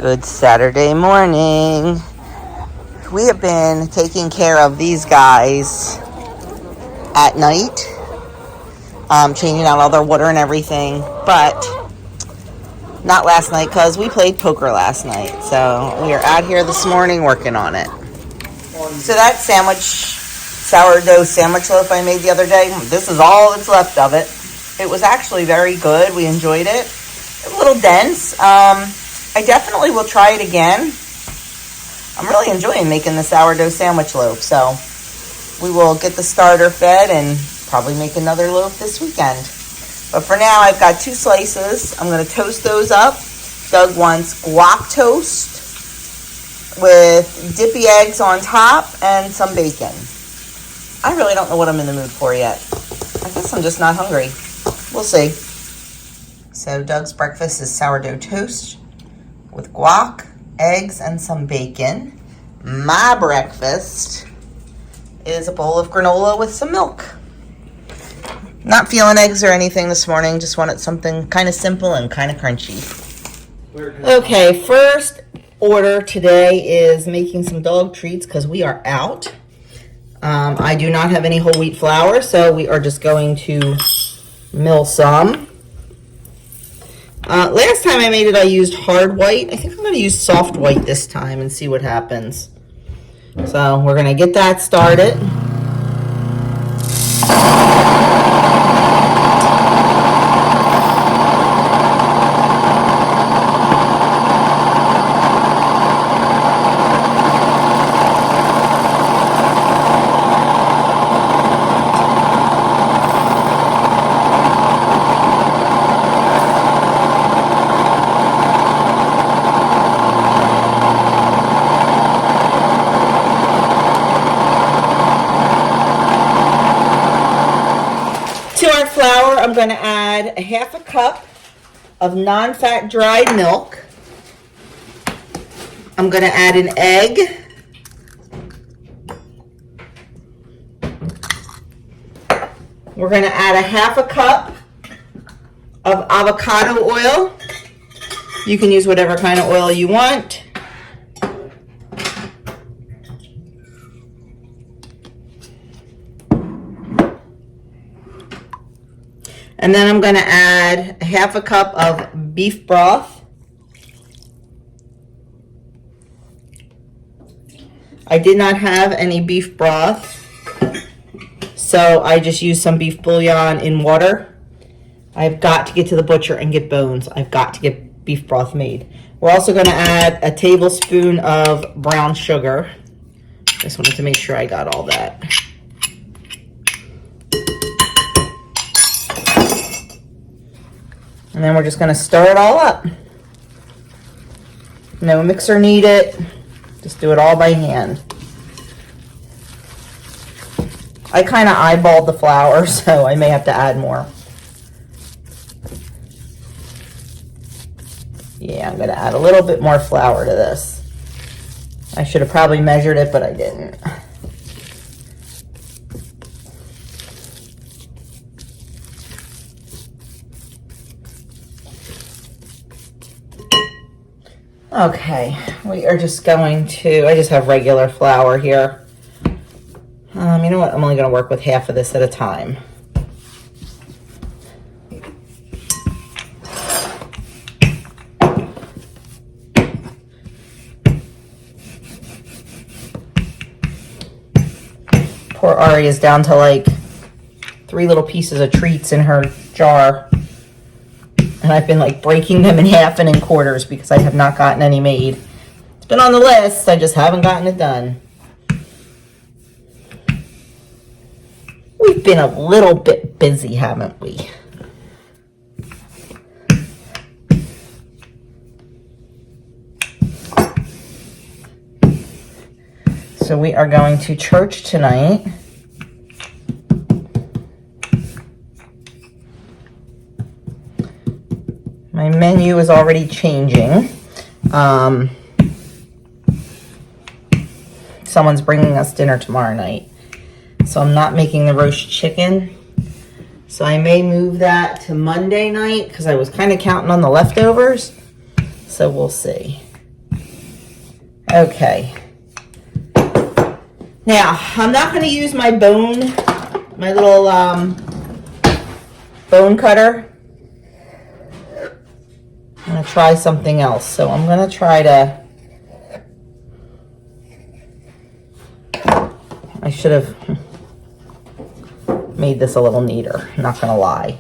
Good Saturday morning. We have been taking care of these guys at night, changing out all their water and everything, but not last night because we played poker last night. So we are out here this morning working on it. So that sourdough sandwich loaf I made the other day, this is all that's left of it. It was actually very good. We enjoyed it. A little dense. I definitely will try it again. I'm really enjoying making the sourdough sandwich loaf. So we will get the starter fed and probably make another loaf this weekend. But for now, I've got 2 slices. I'm going to toast those up. Doug wants guac toast with dippy eggs on top and some bacon. I really don't know what I'm in the mood for yet. I guess I'm just not hungry. We'll see. So Doug's breakfast is sourdough toast with guac, eggs, and some bacon. My breakfast is a bowl of granola with some milk. Not feeling eggs or anything this morning. Just wanted something kind of simple and kind of crunchy. Okay, first order today is making some dog treats because we are out. I do not have any whole wheat flour, so we are just going to mill some. Last time I made it, I used hard white. I think I'm going to use soft white this time and see what happens. So we're going to get that started. Flour, I'm going to add a half a cup of non-fat dried milk. I'm going to add an egg. We're going to add a half a cup of avocado oil. You can use whatever kind of oil you want. And then I'm going to add a half a cup of beef broth. I did not have any beef broth, so I just used some beef bouillon in water. I've got to get to the butcher and get bones. I've got to get beef broth made. We're also going to add a tablespoon of brown sugar. Just wanted to make sure I got all that. And then we're just going to stir it all up. No mixer needed. Just do it all by hand. I kind of eyeballed the flour, so I may have to add more. Yeah, I'm going to add a little bit more flour to this. I should have probably measured it, but I didn't. Okay, we are just going to, I just have regular flour here. You know what, I'm only going to work with half of this at a time. Poor Ari is down to like 3 little pieces of treats in her jar. And I've been like breaking them in half and in quarters because I have not gotten any made. It's been on the list, I just haven't gotten it done. We've been a little bit busy, haven't we? So we are going to church tonight. My menu is already changing. Someone's bringing us dinner tomorrow night. So I'm not making the roast chicken. So I may move that to Monday night because I was kind of counting on the leftovers. So we'll see. Okay. Now, I'm not going to use my my little bone cutter. I'm going to try something else. So I'm going to try to, I should have made this a little neater, not going to lie.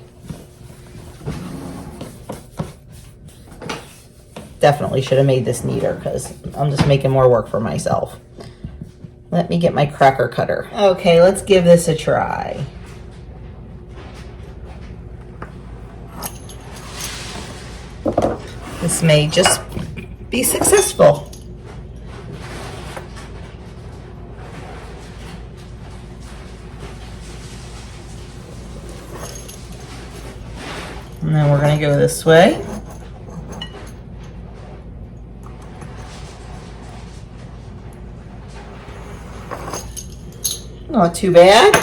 Definitely should have made this neater because I'm just making more work for myself. Let me get my cracker cutter. Okay, let's give this a try. This may just be successful. And then we're going to go this way. Not too bad.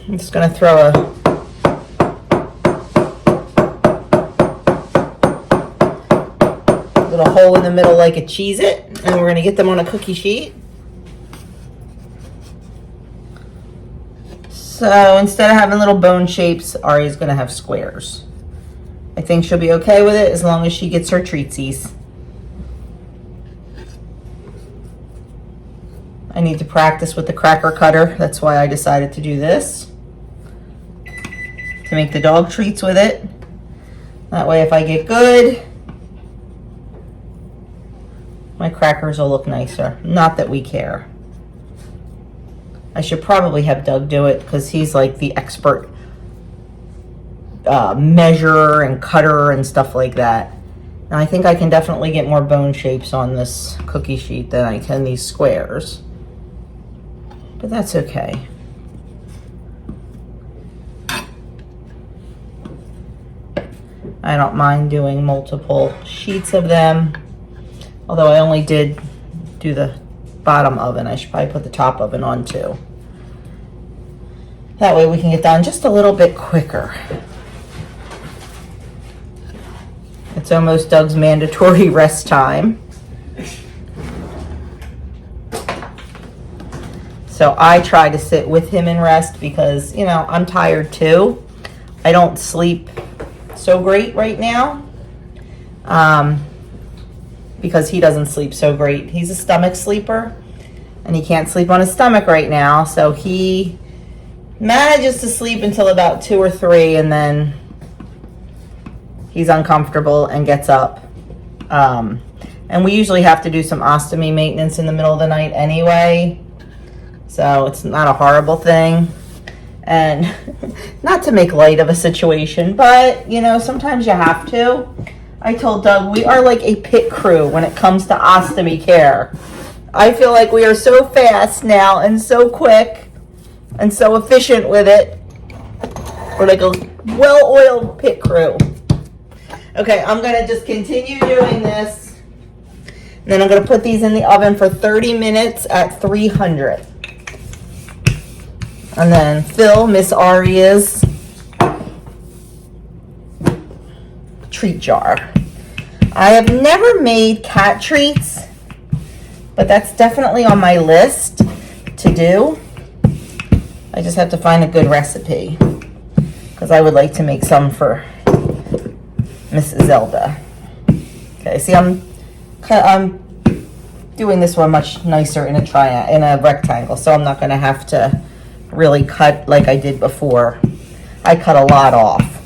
I'm just going to throw a little hole in the middle like a Cheez-It, and we're going to get them on a cookie sheet. So instead of having little bone shapes, Ari's going to have squares. I think she'll be okay with it as long as she gets her treatsies. I need to practice with the cracker cutter. That's why I decided to do this. To make the dog treats with it. That way if I get good, my crackers will look nicer. Not that we care. I should probably have Doug do it because he's like the expert measurer and cutter and stuff like that. And I think I can definitely get more bone shapes on this cookie sheet than I can these squares. But that's okay. I don't mind doing multiple sheets of them. Although I only did do the bottom oven. I should probably put the top oven on too. That way we can get done just a little bit quicker. It's almost Doug's mandatory rest time. So I try to sit with him and rest because, you know, I'm tired too. I don't sleep so great right now. Because he doesn't sleep so great. He's a stomach sleeper and he can't sleep on his stomach right now. So he manages to sleep until about 2 or 3 and then he's uncomfortable and gets up. And we usually have to do some ostomy maintenance in the middle of the night anyway. So it's not a horrible thing. And not to make light of a situation, but you know, sometimes you have to. I told Doug we are like a pit crew when it comes to ostomy care. I feel like we are so fast now and so quick and so efficient with it. We're like a well-oiled pit crew. Okay, I'm going to just continue doing this. And then I'm going to put these in the oven for 30 minutes at 300. And then fill Miss Aria's treat jar. I have never made cat treats, but that's definitely on my list to do. I just have to find a good recipe because I would like to make some for Miss Zelda. Okay, see, I'm doing this one much nicer in a rectangle, so I'm not going to have to really cut like I did before. I cut a lot off.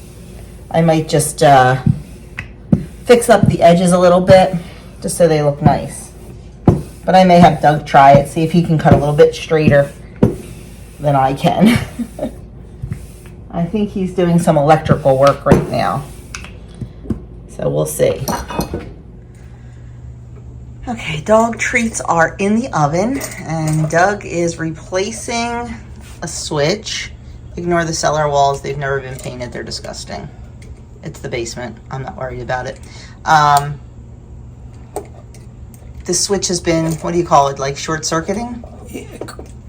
I might just fix up the edges a little bit just so they look nice. But I may have Doug try it, see if he can cut a little bit straighter than I can. I think he's doing some electrical work right now. So we'll see. Okay, dog treats are in the oven and Doug is replacing a switch. Ignore the cellar walls. They've never been painted. They're disgusting. It's the basement. I'm not worried about it. The switch has been, what do you call it, like short-circuiting?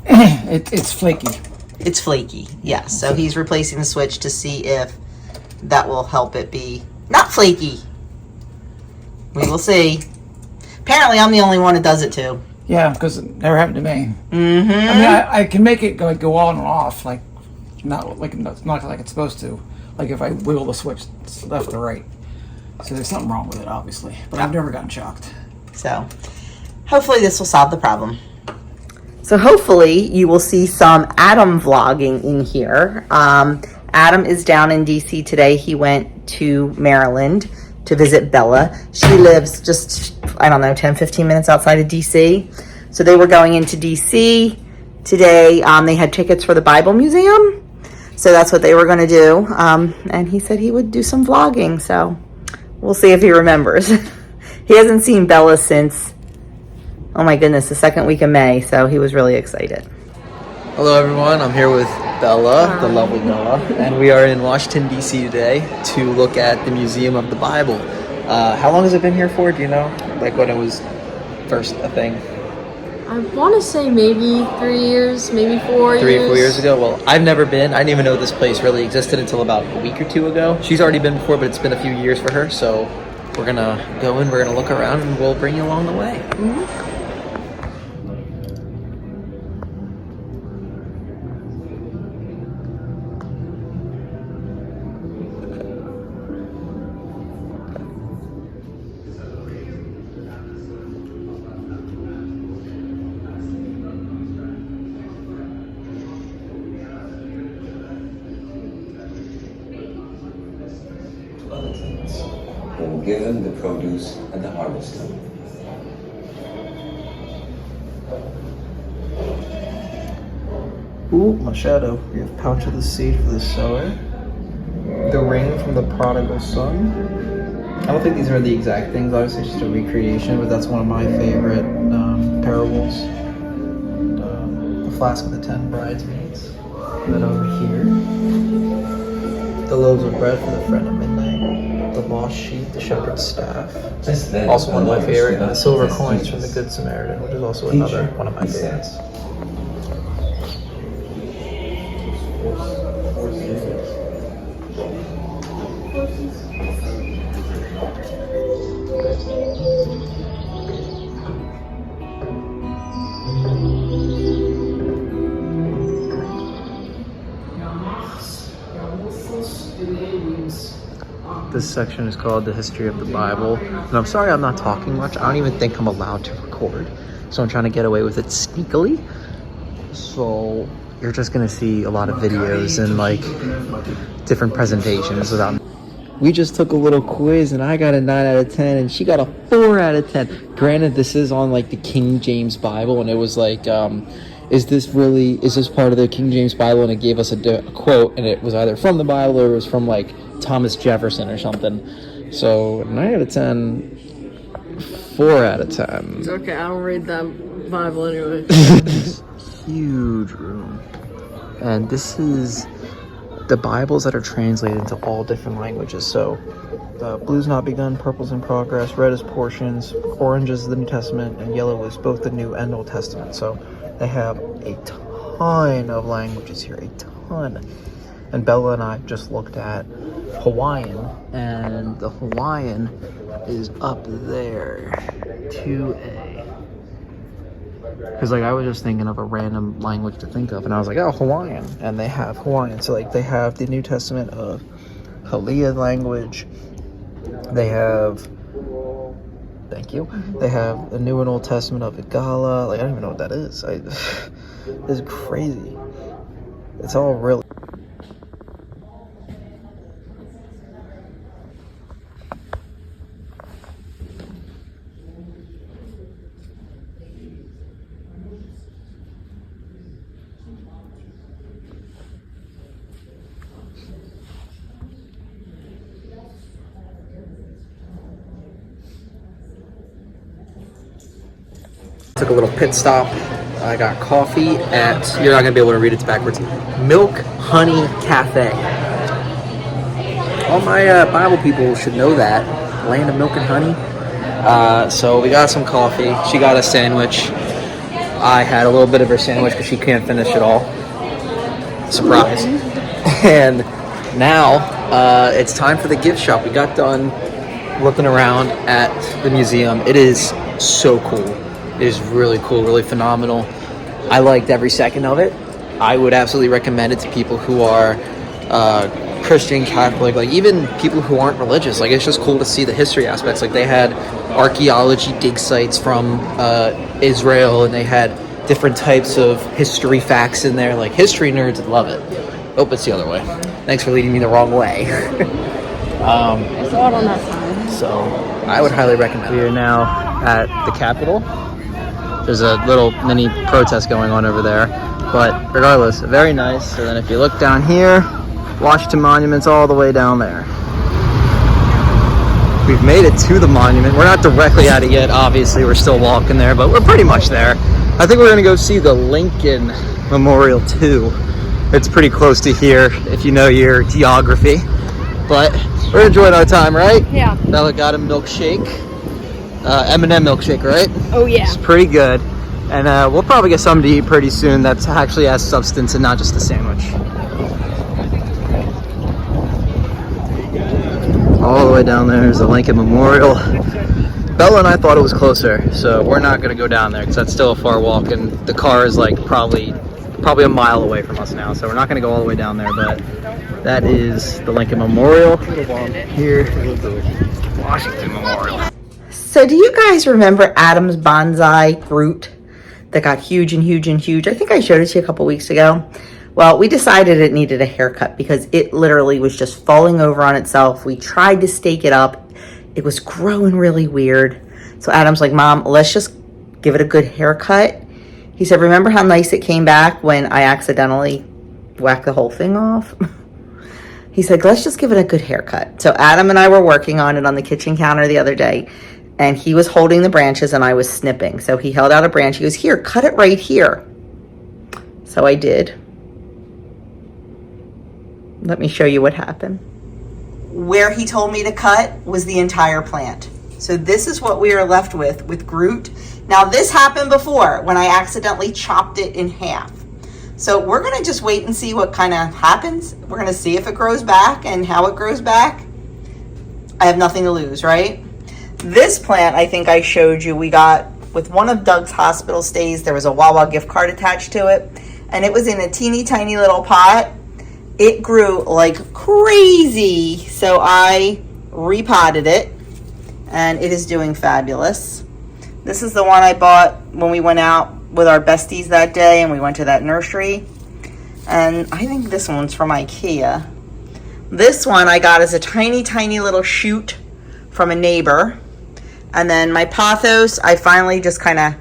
It's flaky. It's flaky, yeah. So he's replacing the switch to see if that will help it be not flaky. We will see. Apparently, I'm the only one that does it too. Yeah, because it never happened to me. Mm-hmm. I mean, I can make it go on and off, like not like it's supposed to. Like if I wiggle the switch left or right. So there's something wrong with it, obviously. But I've never gotten shocked. So hopefully this will solve the problem. So hopefully you will see some Adam vlogging in here. Adam is down in D.C. today. He went to Maryland to visit Bella. She lives just, I don't know, 10, 15 minutes outside of D.C. So they were going into D.C. today. They had tickets for the Bible Museum. So that's what they were going to do. And he said he would do some vlogging. So we'll see if he remembers. He hasn't seen Bella since, oh my goodness, the second week of May. So he was really excited. Hello everyone, I'm here with Bella, the lovely Bella, and we are in Washington D.C. today to look at the Museum of the Bible. How long has it been here for, do you know? Like when it was first a thing? I want to say maybe 3 years, maybe 4 years. 3 or 4 years ago? Well, I've never been. I didn't even know this place really existed until about a week or two ago. She's already been before, but it's been a few years for her, so we're gonna go in, we're gonna look around, and we'll bring you along the way. Mm-hmm. They were given the produce and the harvest. Ooh, my shadow. We have pouch of the seed for the sower. The ring from the prodigal son. I don't think these are the exact things, obviously it's just a recreation, but that's one of my favorite parables. The flask of the 10 bridesmaids. And then over here, the loaves of bread for the friend of midnight. The lost sheep, the shepherd's staff. Also one of my favorite, and the silver coins from the Good Samaritan, which is also another one of my favorites. This section is called the History of the Bible. And I'm sorry I'm not talking much. I don't even think I'm allowed to record. So I'm trying to get away with it sneakily. So you're just gonna see a lot of videos and like different presentations without. We just took a little quiz and I got a 9 out of 10 and she got a 4 out of 10. Granted, this is on like the King James Bible and it was like, is this part of the King James Bible? And it gave us a quote and it was either from the Bible or it was from like Thomas Jefferson or something. So 9 out of 10, 4 out of 10. It's okay, I don't read that Bible anyway. Huge room. And this is the Bibles that are translated into all different languages. So blue's not begun, purple's in progress, red is portions, orange is the New Testament, and yellow is both the New and Old Testament. So they have a ton of languages here, a ton. And Bella and I just looked at Hawaiian, and the Hawaiian is up there, 2A. Because like I was just thinking of a random language to think of, and I was like, oh, Hawaiian. And they have Hawaiian. So like they have the New Testament of Halia language. They have, thank you. They have the New and Old Testament of Igala. Like I don't even know what that is. It's crazy. It's all really. Took a little pit stop. I got coffee at, you're not gonna be able to read it backwards, Milk Honey Cafe. All my Bible people should know that. Land of milk and honey. So we got some coffee. She got a sandwich. I had a little bit of her sandwich because she can't finish it all. Surprise. And now it's time for the gift shop. We got done looking around at the museum. It is so cool. It is really cool, really phenomenal. I liked every second of it. I would absolutely recommend it to people who are Christian, Catholic, like even people who aren't religious. Like, it's just cool to see the history aspects. Like, they had archaeology dig sites from Israel, and they had different types of history facts in there. Like, history nerds would love it. Oh, it's the other way. Thanks for leading me the wrong way. I saw it on that side. So I would highly recommend it. We are now at the Capitol. There's a little mini protest going on over there, but regardless, very nice. So then if you look down here, Washington Monument's all the way down there. We've made it to the monument. We're not directly at it yet, obviously. We're still walking there, but we're pretty much there. I think we're gonna go see the Lincoln Memorial too. It's pretty close to here if you know your geography. But we're enjoying our time, right? Yeah. Bella got a milkshake. M&M milkshake, right? Oh yeah. It's pretty good. And we'll probably get something to eat pretty soon that's actually has substance and not just a sandwich. All the way down there is the Lincoln Memorial. Bella and I thought it was closer, so we're not going to go down there because that's still a far walk, and the car is like probably a mile away from us now, so we're not going to go all the way down there. But that is the Lincoln Memorial. Here, Washington Memorial. So do you guys remember Adam's bonsai Groot that got huge and huge and huge? I think I showed it to you a couple weeks ago. Well, we decided it needed a haircut because it literally was just falling over on itself. We tried to stake it up. It was growing really weird. So Adam's like, Mom, let's just give it a good haircut. He said, remember how nice it came back when I accidentally whacked the whole thing off? He said, let's just give it a good haircut. So Adam and I were working on it on the kitchen counter the other day, and he was holding the branches and I was snipping. So he held out a branch. He goes, here, cut it right here. So I did. Let me show you what happened. Where he told me to cut was the entire plant. So this is what we are left with Groot. Now this happened before when I accidentally chopped it in half. So we're gonna just wait and see what kind of happens. We're gonna see if it grows back and how it grows back. I have nothing to lose, right? This plant, I think I showed you, we got with one of Doug's hospital stays. There was a Wawa gift card attached to it, and it was in a teeny tiny little pot. It grew like crazy, so I repotted it, and it is doing fabulous. This is the one I bought when we went out with our besties that day, and we went to that nursery. And I think this one's from IKEA. This one I got as a tiny, tiny little shoot from a neighbor. And then my pothos, I finally just kind of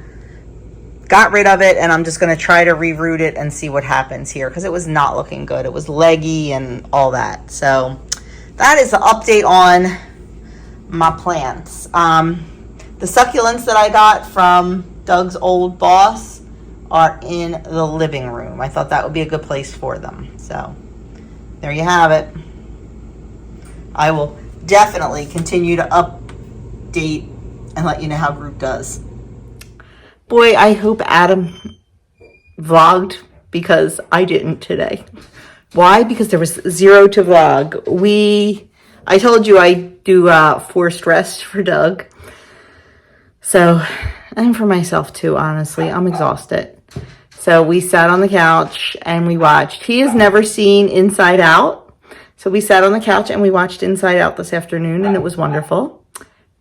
got rid of it, and I'm just going to try to reroot it and see what happens here, because it was not looking good. It was leggy and all that. So that is the update on my plants. The succulents that I got from Doug's old boss are in the living room. I thought that would be a good place for them. So there you have it. I will definitely continue to update and let you know how Groot does. Boy, I hope Adam vlogged, because I didn't today. Why? Because there was zero to vlog. I told you I do forced rest for Doug. So, and for myself too, honestly. I'm exhausted. So we sat on the couch and we watched. He has never seen Inside Out. So we sat on the couch and we watched Inside Out this afternoon, and it was wonderful.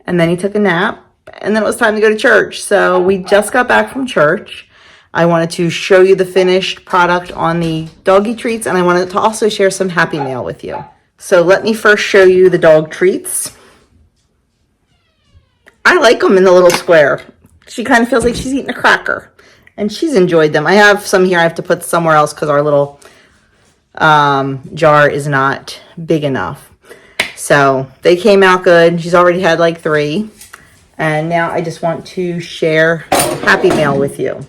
And then he took a nap, and then it was time to go to church. So we just got back from church. I wanted to show you the finished product on the doggy treats, and I wanted to also share some Happy Mail with you. So let me first show you the dog treats. I like them in the little square. She kind of feels like she's eating a cracker, and she's enjoyed them. I have some here I have to put somewhere else because our little jar is not big enough. So they came out good. She's already had like 3. And now I just want to share Happy Mail with you.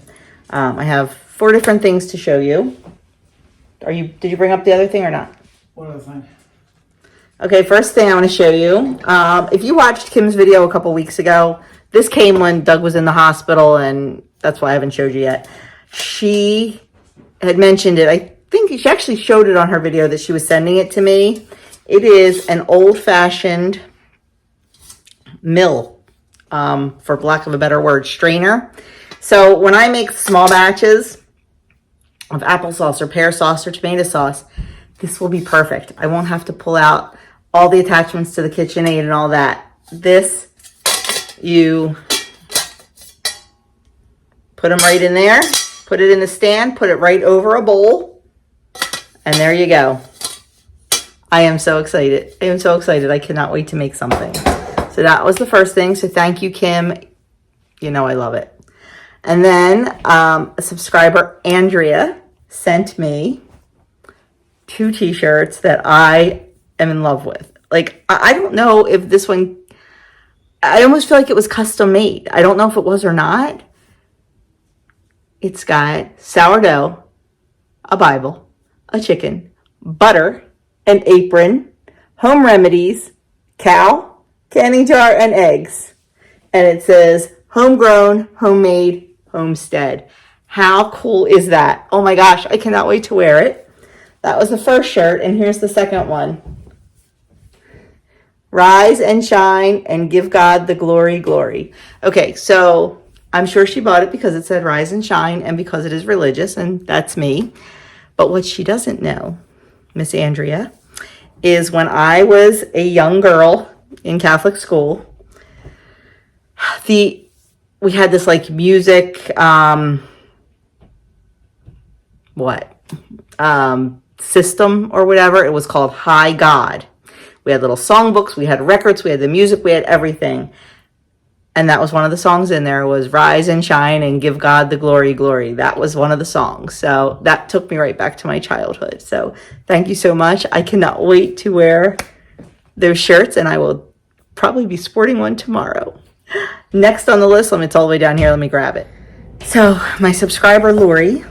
I have 4 different things to show you. Did you bring up the other thing or not? What other thing? Okay, first thing I want to show you. If you watched Kim's video a couple weeks ago, this came when Doug was in the hospital, and that's why I haven't showed you yet. She had mentioned it. I think she actually showed it on her video that she was sending it to me. It is an old-fashioned mill, for lack of a better word, strainer. So when I make small batches of applesauce or pear sauce or tomato sauce, this will be perfect. I won't have to pull out all the attachments to the KitchenAid and all that. This, you put them right in there, put it in the stand, put it right over a bowl, and there you go. I am so excited. I am so excited. I cannot wait to make something. So that was the first thing. So thank you, Kim. You know I love it. And then a subscriber, Andrea, sent me 2 t-shirts that I am in love with. Like, I don't know if this one, I almost feel like it was custom made. I don't know if it was or not. It's got sourdough, a Bible, a chicken, butter, an apron, home remedies, cow, canning jar, and eggs. And it says, homegrown, homemade, Homestead. How cool is that? Oh my gosh, I cannot wait to wear it. That was the first shirt, and here's the second one. Rise and shine and give God the glory, glory. Okay, so I'm sure she bought it because it said rise and shine and because it is religious, and that's me. But what she doesn't know, Miss Andrea, is when I was a young girl in Catholic school, we had this like music, system or whatever. It was called High God. We had little songbooks, we had records, we had the music, we had everything. And that was one of the songs in there, was rise and shine and give God the glory, glory. That was one of the songs. So that took me right back to my childhood. So thank you so much. I cannot wait to wear those shirts, and I will probably be sporting one tomorrow. Next on the list, it's all the way down here. Let me grab it. So my subscriber, Lori,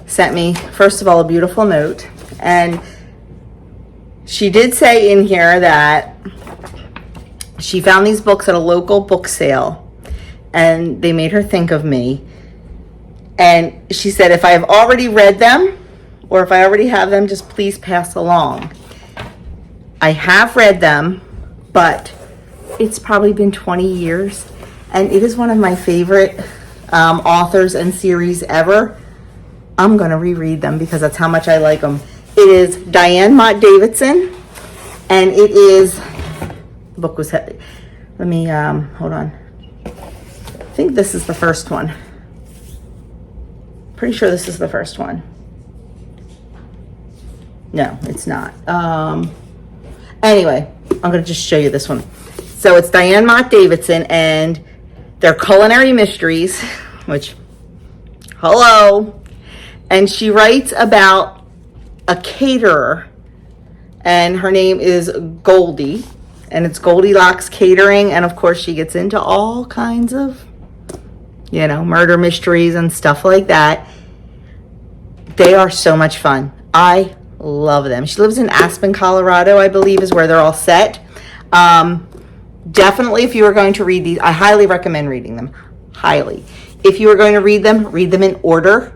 sent me, first of all, a beautiful note. And she did say in here that she found these books at a local book sale, and they made her think of me. And she said, if I have already read them, or if I already have them, just please pass along. I have read them, but it's probably been 20 years, and it is one of my favorite authors and series ever. I'm going to reread them because that's how much I like them. It is Diane Mott Davidson, and it is, the book was, let me, hold on. I think this is the first one. Pretty sure this is the first one. No, it's not. Anyway, I'm going to just show you this one. So it's Diane Mott Davidson, and they're culinary mysteries, which, hello. And she writes about a caterer, and her name is Goldie, and it's Goldilocks Catering. And of course, she gets into all kinds of, murder mysteries and stuff like that. They are so much fun. I love them. She lives in Aspen, Colorado, I believe, is where they're all set. Definitely, if you are going to read these, I highly recommend reading them. Highly. If you are going to read them in order,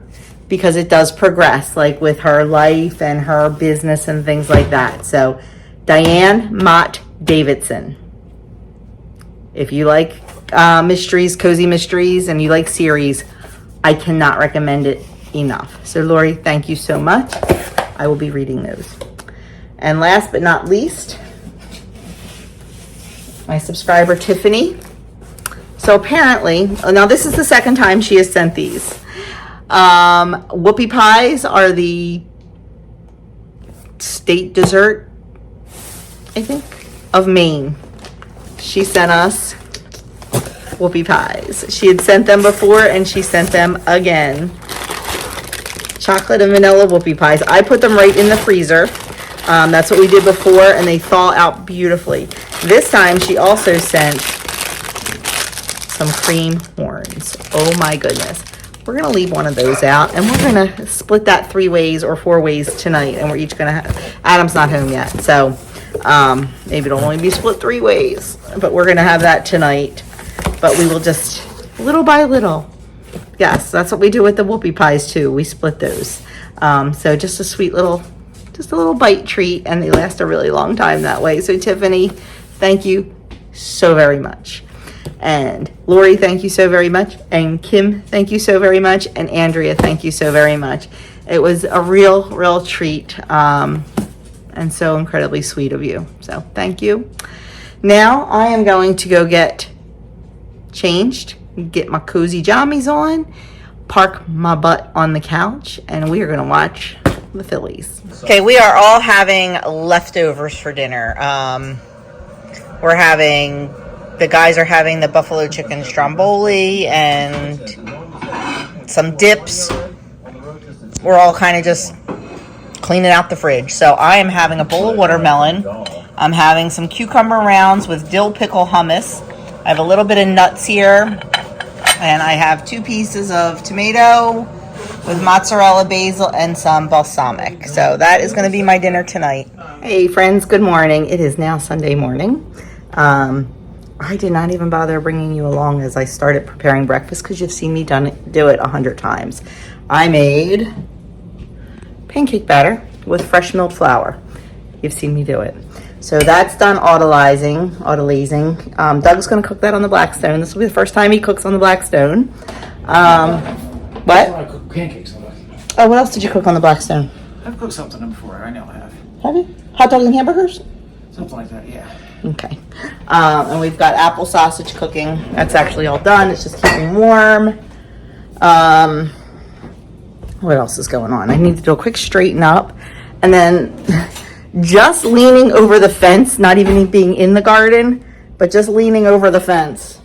because it does progress, like with her life and her business and things like that. So, Diane Mott Davidson. If you like mysteries, cozy mysteries, and you like series, I cannot recommend it enough. So, Lori, thank you so much. I will be reading those. And last but not least, my subscriber, Tiffany. So apparently, now this is the second time she has sent these. Whoopie pies are the state dessert, I think, of Maine. She sent us whoopie pies. She had sent them before, and she sent them again. Chocolate and vanilla whoopie pies. I put them right in the freezer. That's what we did before, and they thaw out beautifully. This time, she also sent some cream horns. Oh my goodness. We're going to leave one of those out, and we're going to split that 3 ways or 4 ways tonight, and we're each going to have, Adam's not home yet, so maybe it'll only be split 3 ways, but we're going to have that tonight. But we will just, little by little. Yes, that's what we do with the whoopie pies too. We split those. So just a sweet little, just a little bite treat, and they last a really long time that way. So Tiffany, thank you so very much. And Lori, thank you so very much. And Kim, thank you so very much. And Andrea, thank you so very much. It was a real treat, and so incredibly sweet of you. So thank you. Now I am going to go get changed, get my cozy jammies on, park my butt on the couch, and we are going to watch the Phillies. Okay, we are all having leftovers for dinner. The guys are having the buffalo chicken stromboli and some dips. We're all kind of just cleaning out the fridge. So I am having a bowl of watermelon. I'm having some cucumber rounds with dill pickle hummus. I have a little bit of nuts here. And I have 2 pieces of tomato with mozzarella, basil, and some balsamic. So that is going to be my dinner tonight. Hey friends, good morning. It is now Sunday morning. I did not even bother bringing you along as I started preparing breakfast because you've seen me do it 100 times. I made pancake batter with fresh milled flour. You've seen me do it. So that's done autolyzing. Doug's going to cook that on the Blackstone. This will be the first time he cooks on the Blackstone. What? I cook pancakes on it. Oh, what else did you cook on the Blackstone? I've cooked something before. I know I have. Have you? Hot dogs and hamburgers? Something like that, yeah. Okay. And we've got apple sausage cooking. That's actually all done. It's just keeping warm. What else is going on? I need to do a quick straighten up. And then just leaning over the fence, not even being in the garden, but just leaning over the fence.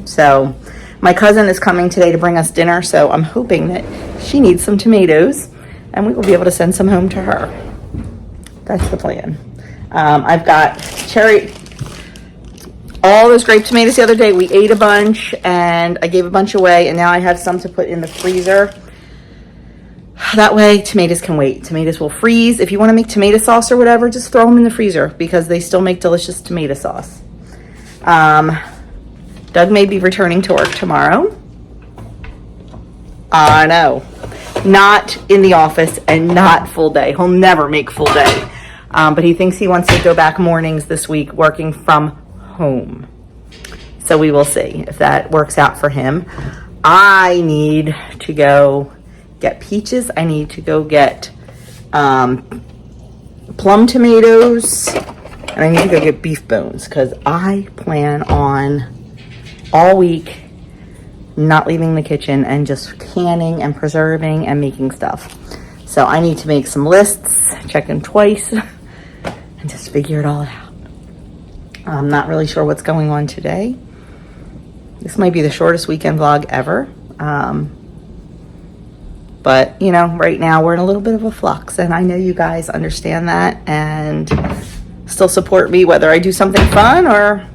So my cousin is coming today to bring us dinner, so I'm hoping that she needs some tomatoes and we will be able to send some home to her. That's the plan. I've got all those grape tomatoes the other day. We ate a bunch and I gave a bunch away, and now I have some to put in the freezer. That way tomatoes can wait. Tomatoes will freeze. If you want to make tomato sauce or whatever, just throw them in the freezer because they still make delicious tomato sauce. Doug may be returning to work tomorrow. No, not in the office and not full day. He'll never make full day. But he thinks he wants to go back mornings this week working from home. So we will see if that works out for him. I need to go get peaches. I need to go get plum tomatoes. And I need to go get beef bones because I plan on all week not leaving the kitchen and just canning and preserving and making stuff. So I need to make some lists, check them twice, and just figure it all out. I'm not really sure what's going on today. This might be the shortest weekend vlog ever. But, you know, right now we're in a little bit of a flux, and I know you guys understand that and still support me whether I do something fun or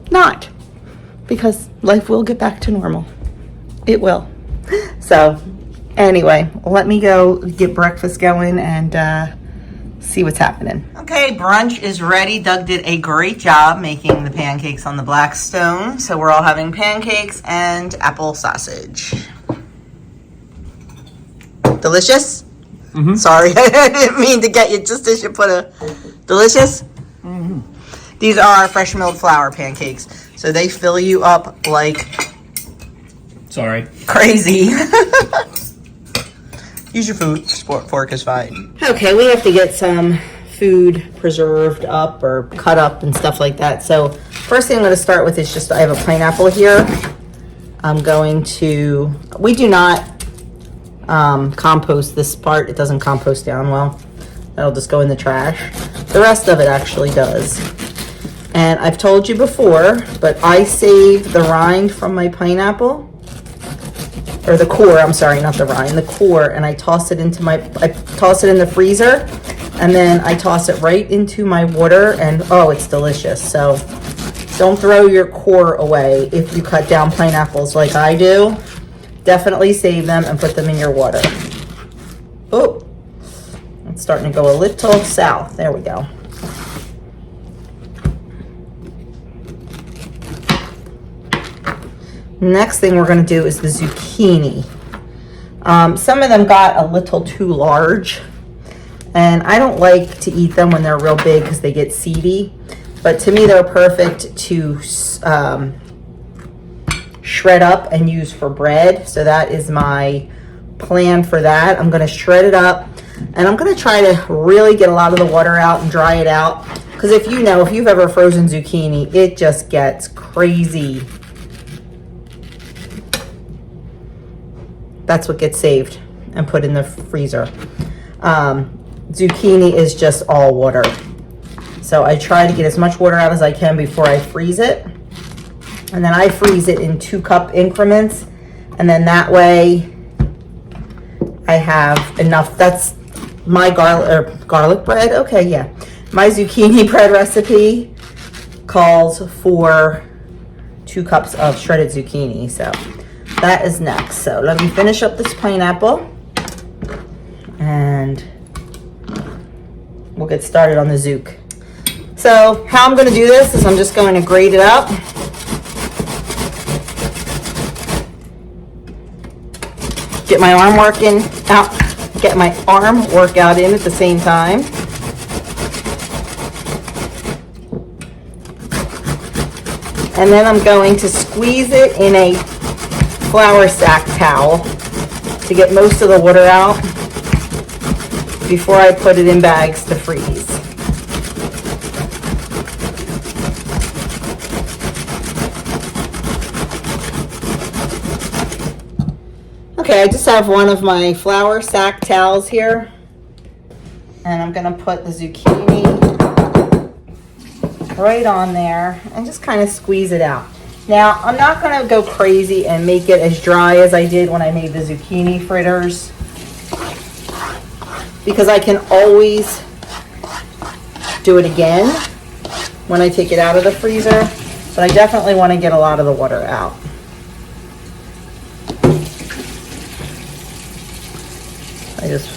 not. Because life will get back to normal. It will. So, anyway, let me go get breakfast going and see what's happening. Okay, brunch is ready. Doug did a great job making the pancakes on the Blackstone. So we're all having pancakes and apple sausage. Delicious? Mm-hmm. Sorry, I didn't mean to get you just as you put a... Delicious? Mm-hmm. These are fresh milled flour pancakes. So they fill you up like... Sorry. Crazy. Use your fork is fine. Okay, we have to get some food preserved up or cut up and stuff like that. So first thing I'm going to start with is just, I have a pineapple here. I'm going to, we do not compost this part. It doesn't compost down well. That'll just go in the trash. The rest of it actually does. And I've told you before, but I save the rind from my pineapple. Or the core, I'm sorry, not the rind, the core, and I toss it into I toss it in the freezer, and then I toss it right into my water, and oh, it's delicious. So don't throw your core away if you cut down pineapples like I do. Definitely save them and put them in your water. Oh, it's starting to go a little south. There we go. Next thing we're going to do is the zucchini. Some of them got a little too large, And I don't like to eat them when they're real big because they get seedy. But to me, they're perfect to shred up and use for bread. So that is my plan for that. I'm going to shred it up, and I'm going to try to really get a lot of the water out and dry it out. Because if you've ever frozen zucchini, it just gets crazy. That's what gets saved and put in the freezer. Zucchini is just all water. So I try to get as much water out as I can before I freeze it. And then I freeze it in 2-cup increments. And then that way I have enough. That's my garlic bread. Okay, yeah. My zucchini bread recipe calls for 2 cups of shredded zucchini. So that is next. So let me finish up this pineapple. And we'll get started on the zook. So how I'm going to do this is I'm just going to grate it up. Get my arm workout in at the same time. And then I'm going to squeeze it in a flour sack towel to get most of the water out before I put it in bags to freeze. Okay, I just have one of my flour sack towels here, and I'm gonna put the zucchini right on there and just kind of squeeze it out. Now, I'm not gonna go crazy and make it as dry as I did when I made the zucchini fritters, because I can always do it again when I take it out of the freezer, but I definitely want to get a lot of the water out. I just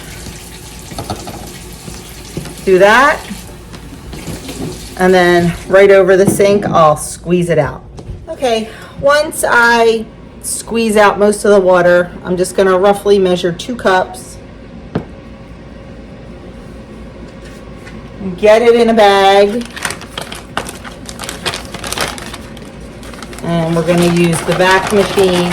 do that, and then right over the sink, I'll squeeze it out. Okay, once I squeeze out most of the water, I'm just going to roughly measure 2 cups. Get it in a bag. And we're going to use the vac machine.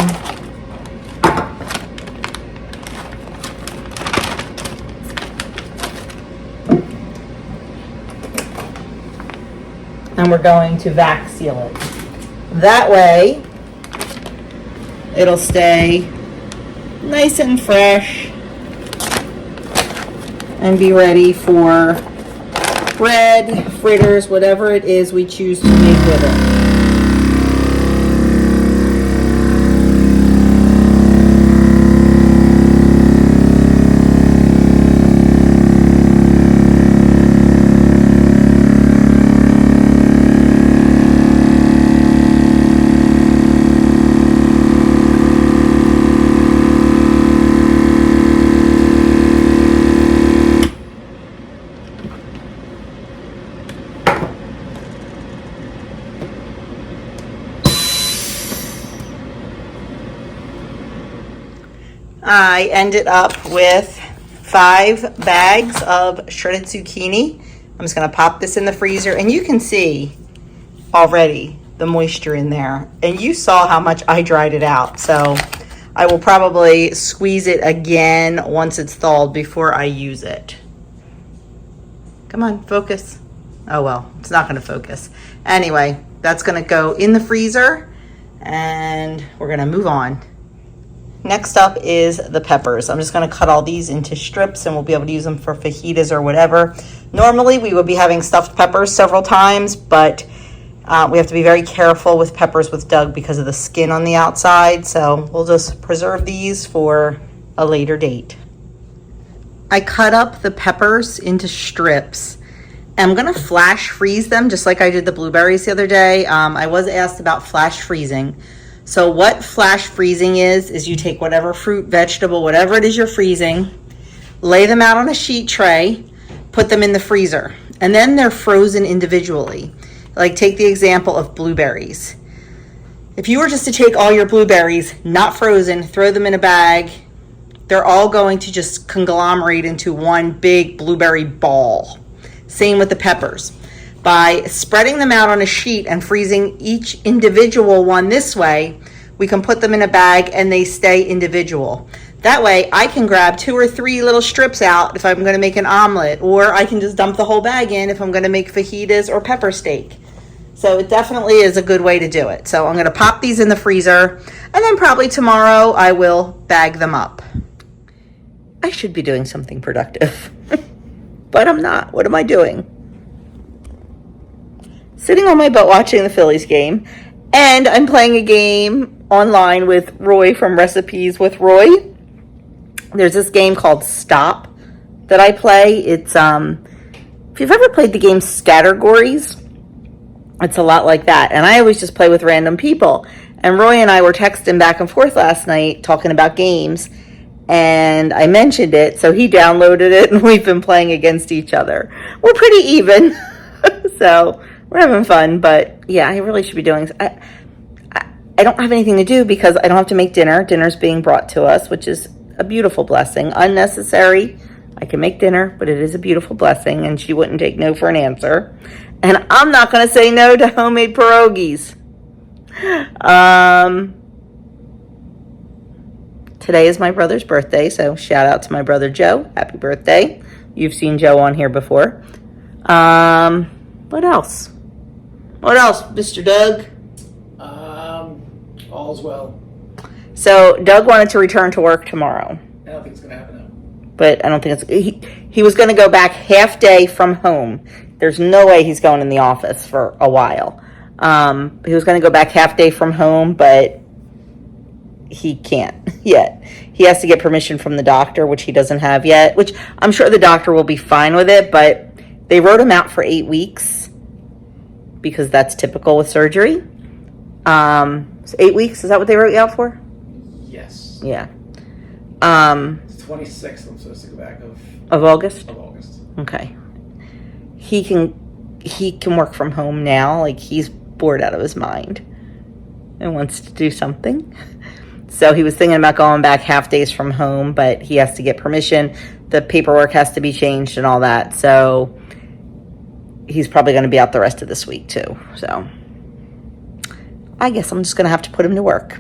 And we're going to vac seal it. That way, it'll stay nice and fresh and be ready for bread, fritters, whatever it is we choose to make with it. I ended up with 5 bags of shredded zucchini. I'm just going to pop this in the freezer, and you can see already the moisture in there. And you saw how much I dried it out. So I will probably squeeze it again once it's thawed before I use it. Come on, focus. Oh, well, it's not going to focus. Anyway, that's going to go in the freezer, and we're going to move on. Next up is the peppers. I'm just going to cut all these into strips, and we'll be able to use them for fajitas or whatever. Normally, we would be having stuffed peppers several times, but we have to be very careful with peppers with Doug because of the skin on the outside. So we'll just preserve these for a later date. I cut up the peppers into strips. I'm going to flash freeze them just like I did the blueberries the other day. I was asked about flash freezing. So what flash freezing is you take whatever fruit, vegetable, whatever it is you're freezing, lay them out on a sheet tray, put them in the freezer, and then they're frozen individually. Like take the example of blueberries. If you were just to take all your blueberries, not frozen, throw them in a bag they're all going to just conglomerate into one big blueberry ball. Same with the peppers. By spreading them out on a sheet and freezing each individual one this way, we can put them in a bag and they stay individual. That way I can grab 2 or 3 little strips out if I'm going to make an omelet, or I can just dump the whole bag in if I'm going to make fajitas or pepper steak. So it definitely is a good way to do it. So I'm going to pop these in the freezer, and then probably tomorrow I will bag them up. I should be doing something productive, but I'm not. What am I doing? Sitting on my butt watching the Phillies game, and I'm playing a game online with Roy from Recipes with Roy. There's this game called Stop that I play. It's if you've ever played the game Scattergories, it's a lot like that. And I always just play with random people. And Roy and I were texting back and forth last night talking about games, and I mentioned it, so he downloaded it, and we've been playing against each other. We're pretty even, so we're having fun. But yeah, I really should be doing. I don't have anything to do because I don't have to make dinner. Dinner's being brought to us, which is a beautiful blessing. Unnecessary. I can make dinner, but it is a beautiful blessing, and she wouldn't take no for an answer. And I'm not going to say no to homemade pierogies. Today is my brother's birthday, so shout out to my brother Joe. Happy birthday. You've seen Joe on here before. What else? What else, Mr. Doug? All's well. So Doug wanted to return to work tomorrow. I don't think it's going to happen now. But I don't think it's... He was going to go back half day from home. There's no way he's going in the office for a while. He was going to go back half day from home, but he can't yet. He has to get permission from the doctor, which he doesn't have yet, which I'm sure the doctor will be fine with it, but they wrote him out for 8 weeks because that's typical with surgery. So 8 weeks, is that what they wrote you out for? Yes. Yeah. It's 26th I'm supposed to go back Of August? of August. Okay. He can work from home now. Like, he's bored out of his mind and wants to do something. So he was thinking about going back half days from home, but he has to get permission. The paperwork has to be changed and all that. So he's probably going to be out the rest of this week too. So I guess I'm just going to have to put him to work.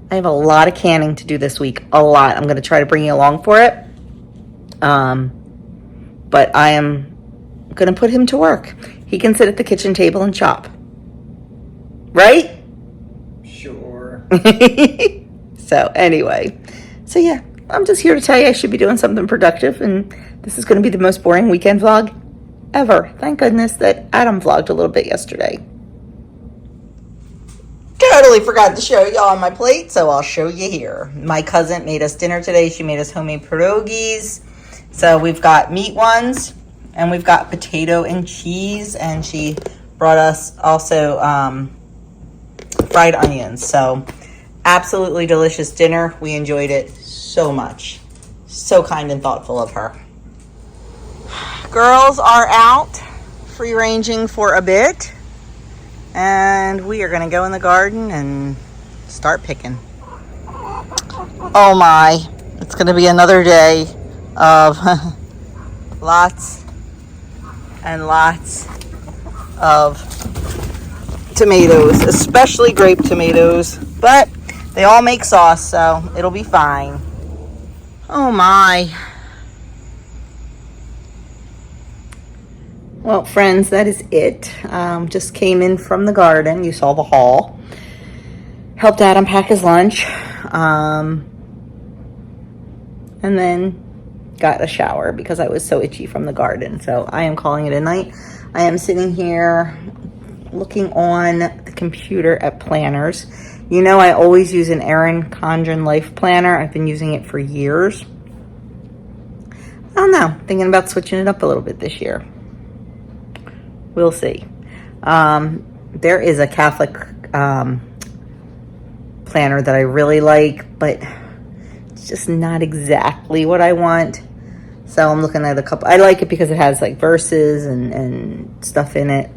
I have a lot of canning to do this week. A lot. I'm going to try to bring you along for it. But I am going to put him to work. He can sit at the kitchen table and chop. Right? Sure. So anyway. So yeah, I'm just here to tell you I should be doing something productive, and this is going to be the most boring weekend vlog ever. Thank goodness that Adam vlogged a little bit yesterday. Totally forgot to show y'all my plate, so I'll show you here. My cousin made us dinner today. She made us homemade pierogies. So we've got meat ones, and we've got potato and cheese, and she brought us also fried onions. So absolutely delicious dinner. We enjoyed it so much. So kind and thoughtful of her. Girls are out free ranging for a bit, and we are going to go in the garden and start picking. Oh my, it's going to be another day of lots and lots of tomatoes, especially grape tomatoes, but they all make sauce, so it'll be fine. Oh my. Well, friends, that is it. Just came in from the garden. You saw the haul. Helped Adam pack his lunch. And then got a shower because I was so itchy from the garden. So I am calling it a night. I am sitting here looking on the computer at planners. You know, I always use an Erin Condren Life Planner. I've been using it for years. I don't know. Thinking about switching it up a little bit this year. We'll see. There is a Catholic planner that I really like, but it's just not exactly what I want. So I'm looking at a couple. I like it because it has like verses and stuff in it.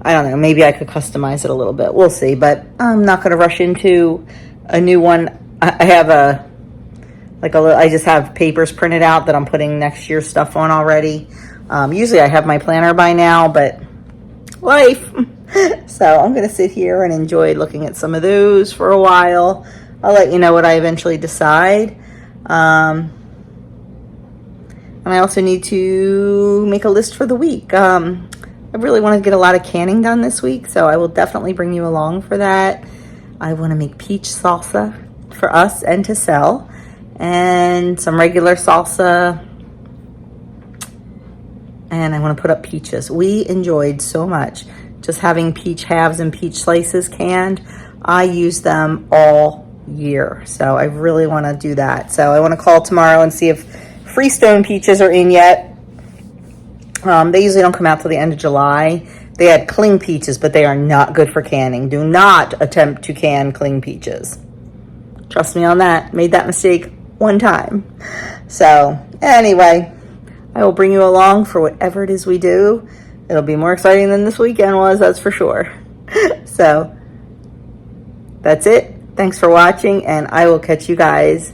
I don't know. Maybe I could customize it a little bit. We'll see. But I'm not going to rush into a new one. I have I just have papers printed out that I'm putting next year's stuff on already. Usually I have my planner by now, but life. So I'm going to sit here and enjoy looking at some of those for a while. I'll let you know what I eventually decide. And I also need to make a list for the week. I really want to get a lot of canning done this week, so I will definitely bring you along for that. I want to make peach salsa for us and to sell, and some regular salsa, and I want to put up peaches. We enjoyed so much just having peach halves and peach slices canned. I use them all year, so I really want to do that. So I want to call tomorrow and see if Freestone peaches are in yet. They usually don't come out till the end of July. They had cling peaches, but they are not good for canning. Do not attempt to can cling peaches. Trust me on that. Made that mistake one time. So anyway, I will bring you along for whatever it is we do. It'll be more exciting than this weekend was, that's for sure. So that's it. Thanks for watching, and I will catch you guys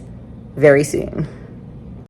very soon.